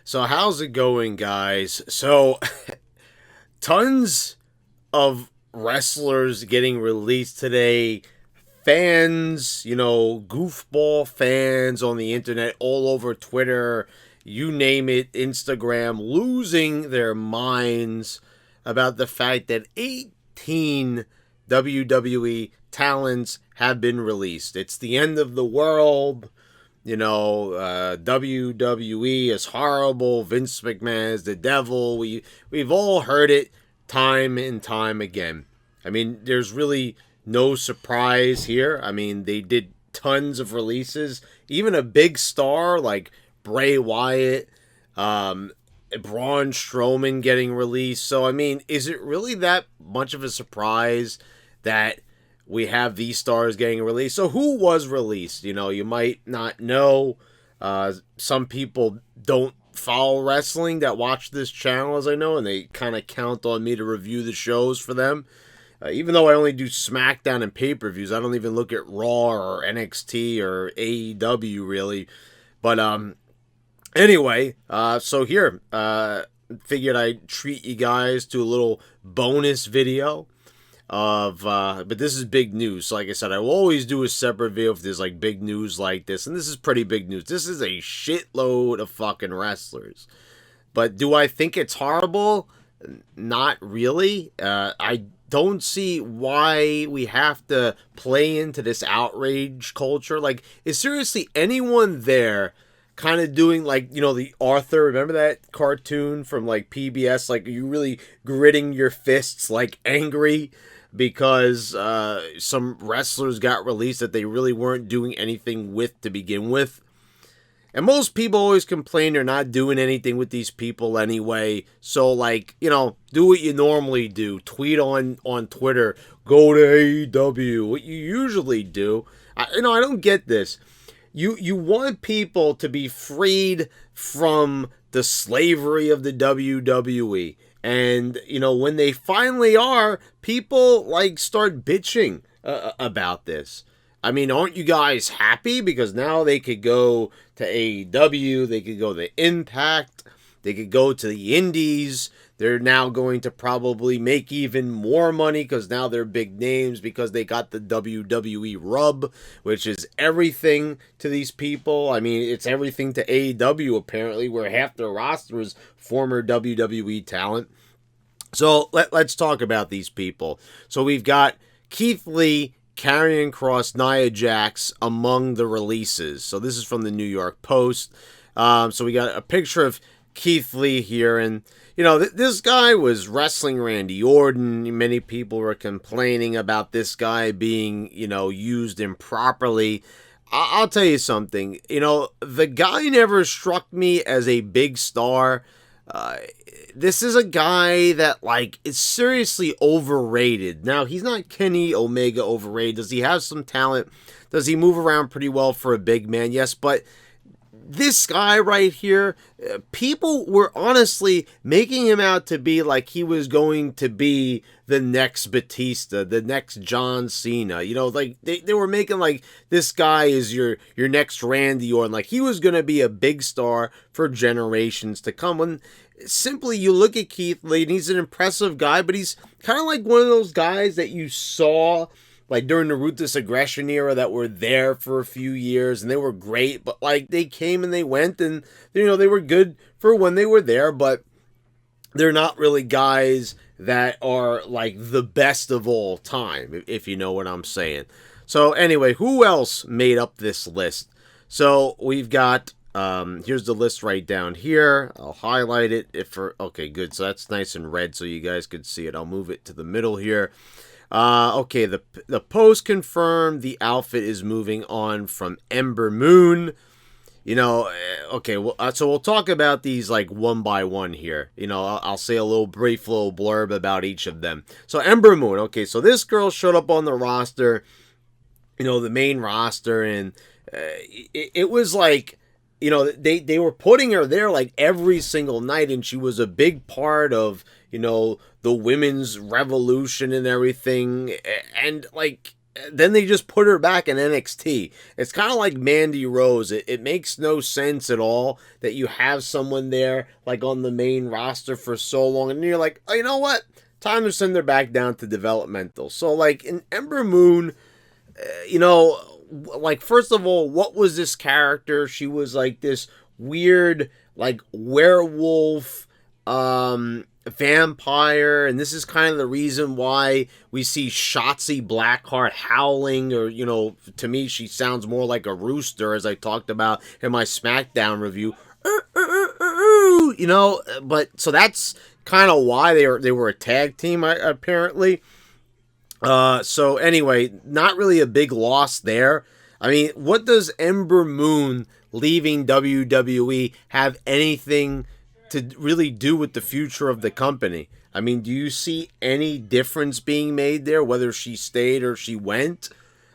So how's it going, guys? So tons of wrestlers getting released today. Fans, goofball fans on the internet, all over Twitter, you name it, Instagram, losing their minds about the fact that 18 WWE talents have been released. It's the end of the world. WWE is horrible. Vince McMahon is the devil. We've all heard it time and time again. I mean, there's really no surprise here. I mean, they did tons of releases. Even a big star like Bray Wyatt, Braun Strowman getting released. So, I mean, is it really that much of a surprise that we have these stars getting released? So who was released? You might not know. Some people don't follow wrestling that watch this channel, as I know, and they kind of count on me to review the shows for them. Even though I only do SmackDown and pay-per-views, I don't even look at Raw or NXT or AEW, really. But anyway, so here, figured I'd treat you guys to a little bonus video but this is big news. So like I said, I will always do a separate video if there's like big news like this, and this is pretty big news. This is a shitload of fucking wrestlers. But do I think it's horrible? Not really. I don't see why we have to play into this outrage culture. Like, is seriously anyone there kind of doing like, the Arthur, remember that cartoon from like PBS? Like, are you really gritting your fists, like angry because some wrestlers got released that they really weren't doing anything with to begin with? And most people always complain they're not doing anything with these people anyway. So, like, do what you normally do. Tweet on Twitter. Go to AEW. What you usually do. I don't get this. You want people to be freed from the slavery of the WWE. And, when they finally are, people, like, start bitching about this. I mean, aren't you guys happy? Because now they could go to AEW, they could go to Impact, they could go to the Indies. They're now going to probably make even more money because now they're big names because they got the WWE rub, which is everything to these people. I mean, it's everything to AEW apparently, where half the roster is former WWE talent. So let's talk about these people. So we've got Keith Lee, Karrion Cross, Nia Jax among the releases. So this is from the New York Post. So we got a picture of Keith Lee here, and this guy was wrestling Randy Orton. Many people were complaining about this guy being used improperly. I'll tell you something. The guy never struck me as a big star. This is a guy that, like, is seriously overrated. Now, he's not Kenny Omega overrated. Does he have some talent? Does he move around pretty well for a big man? Yes, but this guy right here, people were honestly making him out to be like he was going to be the next Batista, the next John Cena. Like they were making like this guy is your next Randy Orton. Like he was going to be a big star for generations to come. When simply you look at Keith Lee, and he's an impressive guy, but he's kind of like one of those guys that you saw like during the Ruthless Aggression era that were there for a few years, and they were great, but like they came and they went, and they were good for when they were there, but they're not really guys that are like the best of all time, if you know what I'm saying. So anyway, who else made up this list? So we've got here's the list right down here. I'll highlight it okay, good. So that's nice and red so you guys could see it. I'll move it to the middle here. Okay, the Post confirmed the outfit is moving on from Ember Moon. Okay, well, so we'll talk about these like one by one here. I'll say a brief little blurb about each of them. So Ember Moon, okay, so this girl showed up on the roster, the main roster, and it was like, they were putting her there like every single night, and she was a big part of, the women's revolution and everything. And like, then they just put her back in NXT. It's kind of like Mandy Rose. It makes no sense at all that you have someone there like on the main roster for so long, and you're like, oh, you know what? Time to send her back down to developmental. So like in Ember Moon, you know, like first of all, what was this character? She was like this weird like werewolf vampire, and this is kind of the reason why we see Shotzi Blackheart howling, or you know, to me she sounds more like a rooster, as I talked about in my SmackDown review. You know, but so that's kind of why they were a tag team apparently. So anyway, not really a big loss there. I mean, what does Ember Moon leaving WWE have anything to really do with the future of the company? I mean, do you see any difference being made there, whether she stayed or she went?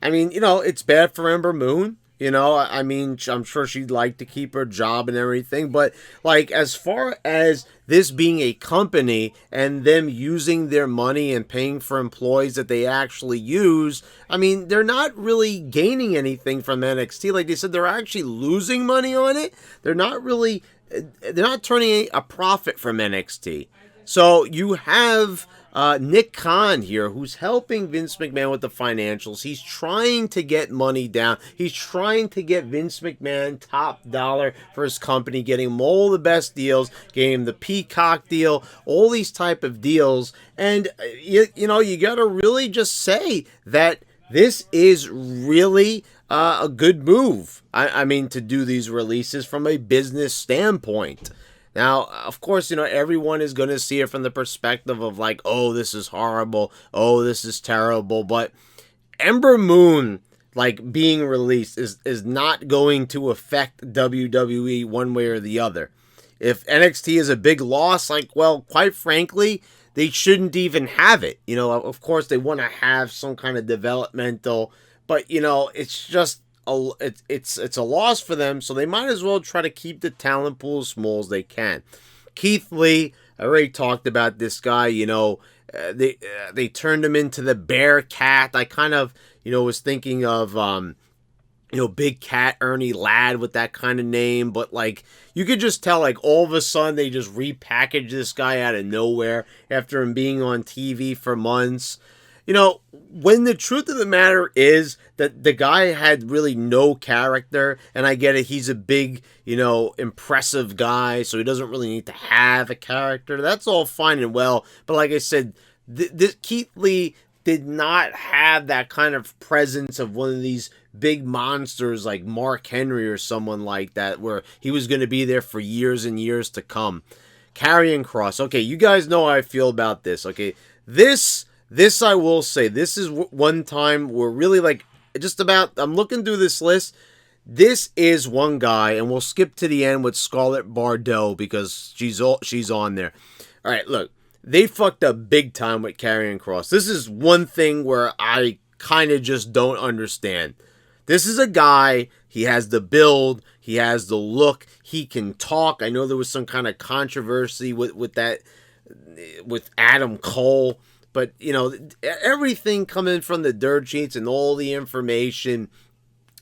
I mean, you know, it's bad for Ember Moon. You know, I mean, I'm sure she'd like to keep her job and everything, but like as far as this being a company and them using their money and paying for employees that they actually use, I mean, they're not really gaining anything from NXT. Like they said, they're actually losing money on it. They're not turning a profit from NXT. So you have Nick Khan here, who's helping Vince McMahon with the financials. He's trying to get money down. He's trying to get Vince McMahon top dollar for his company, getting him all the best deals, getting him the Peacock deal, all these type of deals. And, you know, you got to really just say that this is really a good move. I mean, to do these releases from a business standpoint. Now, of course, you know, everyone is going to see it from the perspective of like, oh, this is horrible. Oh, this is terrible. But Ember Moon, like, being released is not going to affect WWE one way or the other. If NXT is a big loss, like, well, quite frankly, they shouldn't even have it. You know, of course, they want to have some kind of developmental, but, you know, it's just, it's a loss for them, so they might as well try to keep the talent pool as small as they can. Keith Lee, I already talked about this guy. You know, they turned him into the Bearcat. I kind of, you know, was thinking of you know, Big Cat Ernie Ladd with that kind of name, but like you could just tell, like all of a sudden they just repackaged this guy out of nowhere after him being on TV for months. You know, when the truth of the matter is that the guy had really no character, and I get it, he's a big, you know, impressive guy, so he doesn't really need to have a character. That's all fine and well, but like I said, this Keith Lee did not have that kind of presence of one of these big monsters like Mark Henry or someone like that, where he was going to be there for years and years to come. Karrion Cross. Okay, you guys know how I feel about this. Okay, this I will say, this is one time where really, like, just about, I'm looking through this list, this is one guy, and we'll skip to the end with Scarlett Bordeaux because she's on there. All right, look, they fucked up big time with Karrion Cross. This is one thing where I kind of just don't understand. This is a guy, he has the build, he has the look, he can talk. I know there was some kind of controversy with Adam Cole. But, you know, everything coming from the dirt sheets and all the information,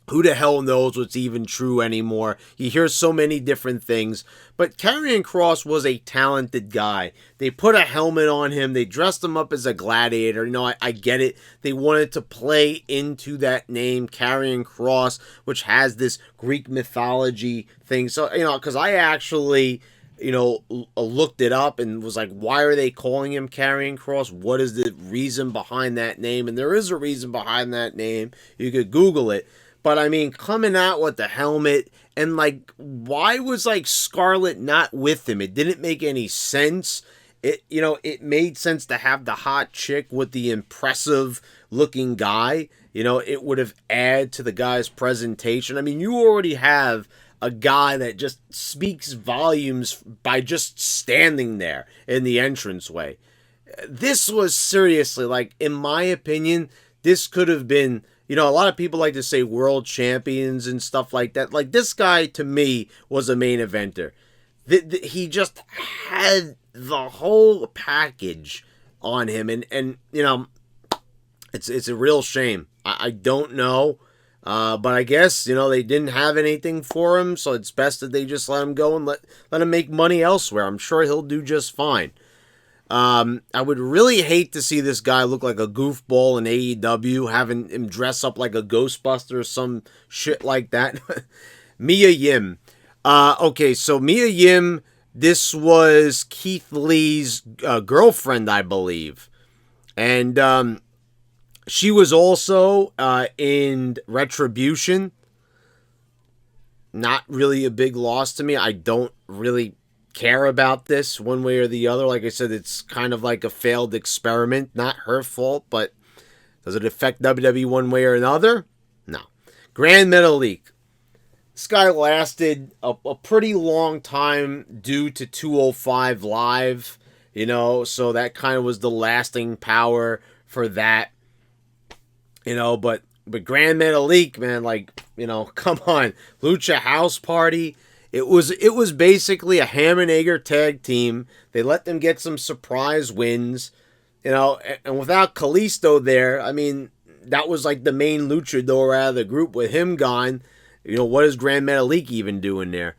who the hell knows what's even true anymore? You hear so many different things. But Karrion Cross was a talented guy. They put a helmet on him. They dressed him up as a gladiator. You know, I get it. They wanted to play into that name, Karrion Cross, which has this Greek mythology thing. So, you know, because I actually, you know, looked it up and was like, why are they calling him Karrion Cross? What is the reason behind that name? And there is a reason behind that name. You could Google it. But I mean, coming out with the helmet, and like, why was like Scarlett not with him? It didn't make any sense. It, you know, it made sense to have the hot chick with the impressive looking guy. You know, it would have added to the guy's presentation. I mean, you already have a guy that just speaks volumes by just standing there in the entranceway. This was seriously, like, in my opinion, this could have been, you know, a lot of people like to say world champions and stuff like that. Like, this guy, to me, was a main eventer. He just had the whole package on him. And you know, it's a real shame. I don't know. But I guess, they didn't have anything for him, so it's best that they just let him go and let him make money elsewhere. I'm sure he'll do just fine. I would really hate to see this guy look like a goofball in AEW, having him dress up like a Ghostbuster or some shit like that. Mia Yim. Okay, so Mia Yim, this was Keith Lee's girlfriend, I believe. And she was also in Retribution. Not really a big loss to me. I don't really care about this one way or the other. Like I said, it's kind of like a failed experiment. Not her fault, but does it affect WWE one way or another? No. Grand Metalik. This guy lasted a pretty long time due to 205 Live, so that kind of was the lasting power for that. But Grand Metalik, man, come on. Lucha House Party. It was basically a ham and egger tag team. They let them get some surprise wins, and without Kalisto there, I mean, that was like the main luchador out of the group. With him gone, what is Grand Metalik even doing there?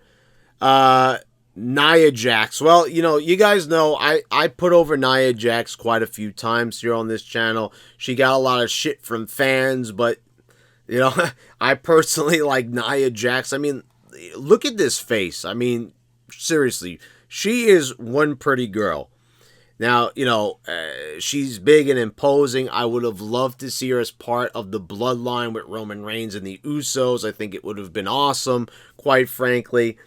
Naya Jax. Well, you guys know I put over Naya Jax quite a few times here on this channel. She got a lot of shit from fans, but, I personally like Naya Jax. I mean, look at this face. I mean, seriously, she is one pretty girl. Now, she's big and imposing. I would have loved to see her as part of the bloodline with Roman Reigns and the Usos. I think it would have been awesome, quite frankly.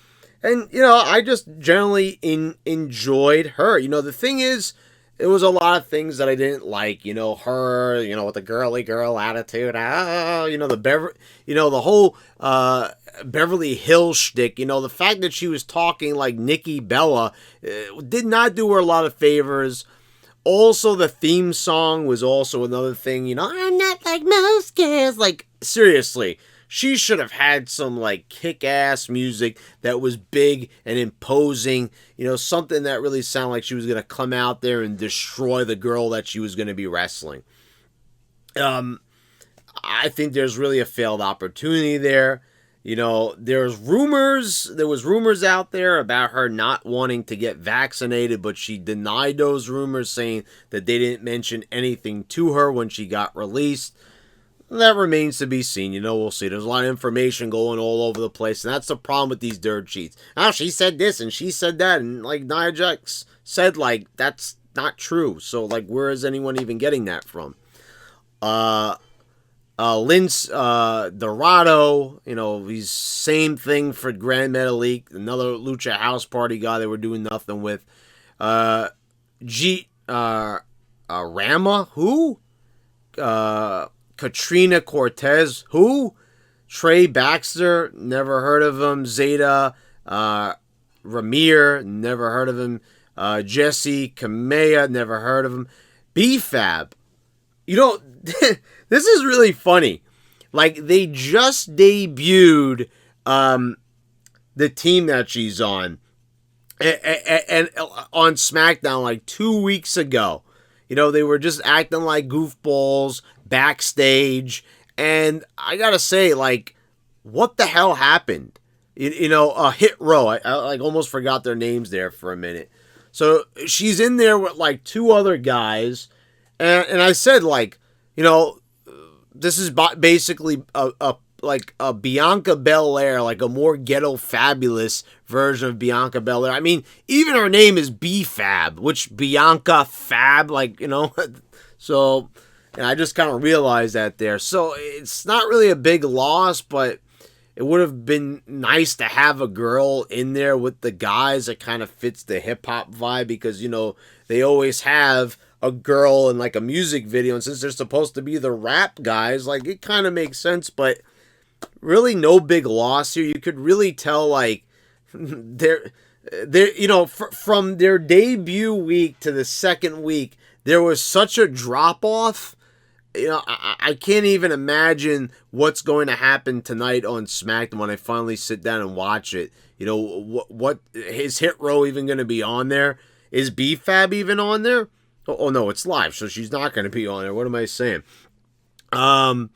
And, I just generally enjoyed her. The thing is, there was a lot of things that I didn't like. Her, with the girly girl attitude. The whole Beverly Hills shtick. The fact that she was talking like Nikki Bella did not do her a lot of favors. Also, the theme song was also another thing. I'm not like most girls. Like, seriously. She should have had some, kick-ass music that was big and imposing. Something that really sounded like she was going to come out there and destroy the girl that she was going to be wrestling. I think there's really a failed opportunity there. There was rumors out there about her not wanting to get vaccinated, but she denied those rumors, saying that they didn't mention anything to her when she got released. That remains to be seen. We'll see. There's a lot of information going all over the place, and that's the problem with these dirt sheets. Oh, she said this, and she said that, and, Nia Jax said, that's not true. So, where is anyone even getting that from? Lince Dorado, he's same thing for Grand Metalik, another Lucha House Party guy they were doing nothing with. Rama, who? Katrina Cortez, who? Trey Baxter, never heard of him. Zeta Ramir, never heard of him. Jesse Kamea, never heard of him. B-Fab. This is really funny. They just debuted the team that she's on. And on SmackDown 2 weeks ago. They were just acting like goofballs backstage, and I gotta say, what the hell happened? Hit Row. I almost forgot their names there for a minute. So she's in there with two other guys, and I said this is basically a Bianca Belair, a more ghetto fabulous version of Bianca Belair. I mean, even her name is B-Fab, which Bianca Fab, so. And I just kind of realized that there. So it's not really a big loss, but it would have been nice to have a girl in there with the guys that kind of fits the hip-hop vibe, because, they always have a girl in a music video, and since they're supposed to be the rap guys, it kind of makes sense, but really no big loss here. You could really tell, they're from their debut week to the second week, there was such a drop-off. I can't even imagine what's going to happen tonight on SmackDown when I finally sit down and watch it. What is Hit Row even going to be on there? Is B-Fab even on there? Oh, no, it's live, so she's not going to be on there. What am I saying? Um,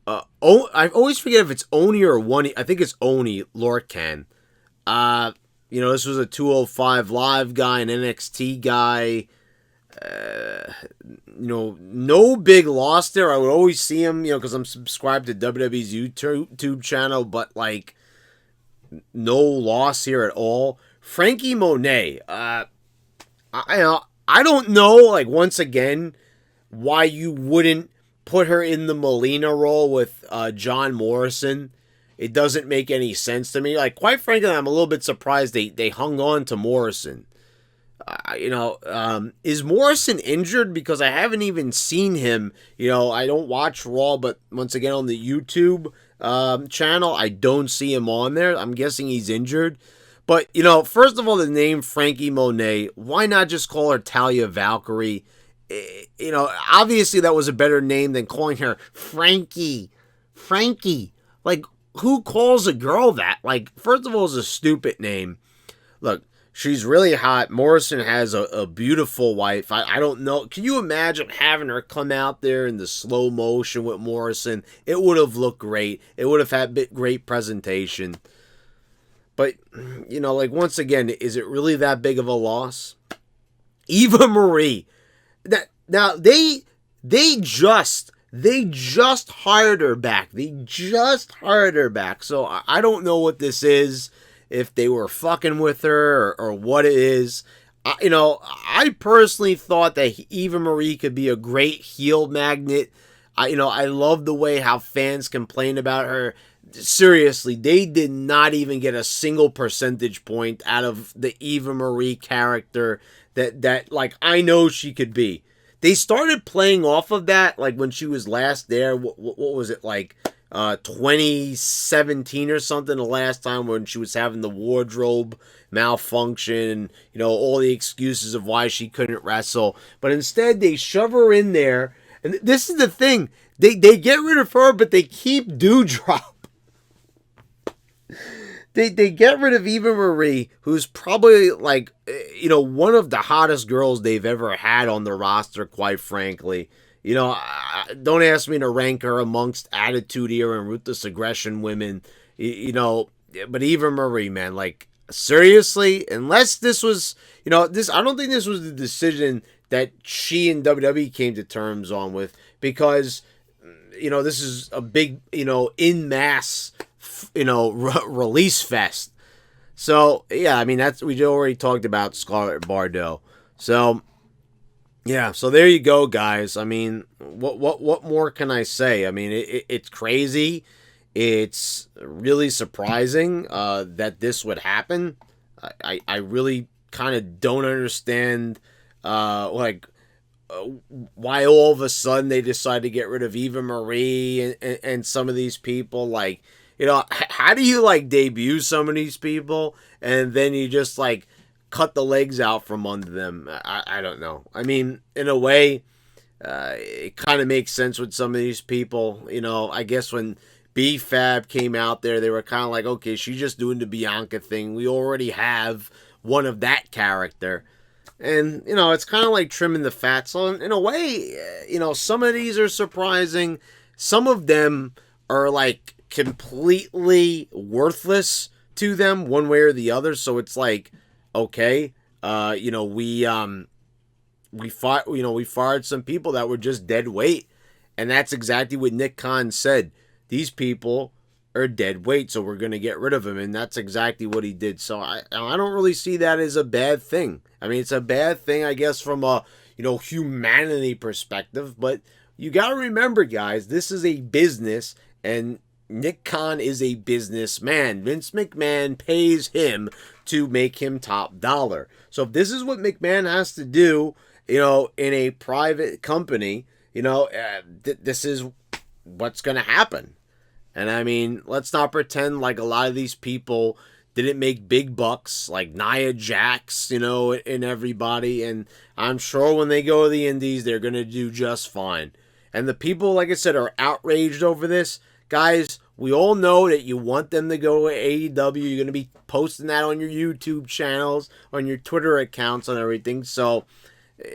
I always forget if it's Oni or One. I think it's Oni Lorcan. This was a 205 Live guy, an NXT guy. No big loss there. I would always see him, because I'm subscribed to WWE's YouTube channel, but like no loss here at all. Frankie Monet. I don't know. Like once again, why you wouldn't put her in the Melina role with John Morrison. It doesn't make any sense to me. Like, quite frankly, I'm a little bit surprised they hung on to Morrison. Is Morrison injured? Because I haven't even seen him. I don't watch Raw, but once again on the YouTube channel, I don't see him on there. I'm guessing he's injured. But, first of all, the name Frankie Monet, why not just call her Talia Valkyrie? Obviously that was a better name than calling her Frankie. Frankie. Like, who calls a girl that? Like, first of all, it's a stupid name. Look, she's really hot. Morrison has a beautiful wife. I don't know. Can you imagine having her come out there in the slow motion with Morrison? It would have looked great. It would have had great presentation. But, once again, is it really that big of a loss? Eva Marie. Now, they just hired her back. They just hired her back. So I don't know what this is, if they were fucking with her or what it is. I personally thought that Eva Marie could be a great heel magnet. I love the way how fans complain about her. Seriously, they did not even get a single percentage point out of the Eva Marie character that like I know she could be. They started playing off of that like when she was last there. What was it, like 2017 or something, the last time when she was having the wardrobe malfunction, all the excuses of why she couldn't wrestle. But instead they shove her in there, and this is the thing, they get rid of her, but they keep Doudrop. They get rid of Eva Marie, who's probably like, one of the hottest girls they've ever had on the roster, quite frankly. Don't ask me to rank her amongst Attitude Era and Ruthless Aggression women, but Eva Marie, man, like, seriously, unless this was, I don't think this was the decision that she and WWE came to terms on with, because, this is a big, in mass, release fest. So, yeah, I mean, we already talked about Scarlett Bordeaux. So, yeah, so there you go, guys. I mean, what more can I say? I mean, it's crazy. It's really surprising that this would happen. I really kind of don't understand, why all of a sudden they decide to get rid of Eva Marie and some of these people. Like, how do you, like, debut some of these people and then you just, like, cut the legs out from under them? I don't know. I mean, in a way, it kind of makes sense with some of these people. I guess when B-Fab came out there, they were kind of like, okay, she's just doing the Bianca thing. We already have one of that character. And, it's kind of like trimming the fat. So, in a way, some of these are surprising. Some of them are, like, completely worthless to them one way or the other. So it's like, okay, we fired some people that were just dead weight, and that's exactly what Nick Khan said. These people are dead weight, so we're gonna get rid of them, and that's exactly what he did. So I don't really see that as a bad thing. I mean, it's a bad thing, I guess, from a humanity perspective, but you gotta remember, guys, this is a business, and Nick Khan is a businessman. Vince McMahon pays him to make him top dollar. So if this is what McMahon has to do, in a private company, this is what's going to happen. And I mean, let's not pretend like a lot of these people didn't make big bucks, like Nia Jax, and everybody. And I'm sure when they go to the indies, they're going to do just fine. And the people, like I said, are outraged over this. Guys, we all know that you want them to go to AEW. You're going to be posting that on your YouTube channels, on your Twitter accounts, and everything. So,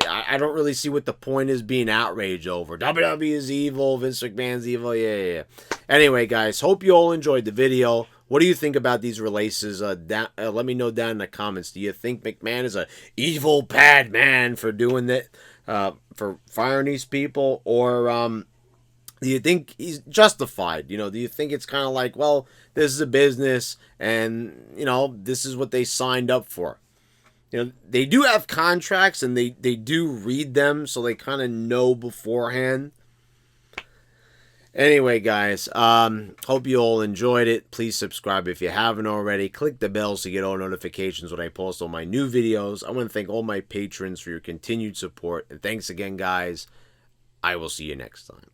I don't really see what the point is being outraged over. WWE is evil, Vince McMahon's evil, yeah. Anyway, guys, hope you all enjoyed the video. What do you think about these releases? Let me know down in the comments. Do you think McMahon is a evil, bad man for doing that, for firing these people? Or do you think he's justified? You know, do you think it's kind of like, well, this is a business and, you know, this is what they signed up for? You know, they do have contracts and they do read them, so they kind of know beforehand. Anyway, guys, hope you all enjoyed it. Please subscribe if you haven't already. Click the bell so you get all notifications when I post all my new videos. I want to thank all my patrons for your continued support. And thanks again, guys. I will see you next time.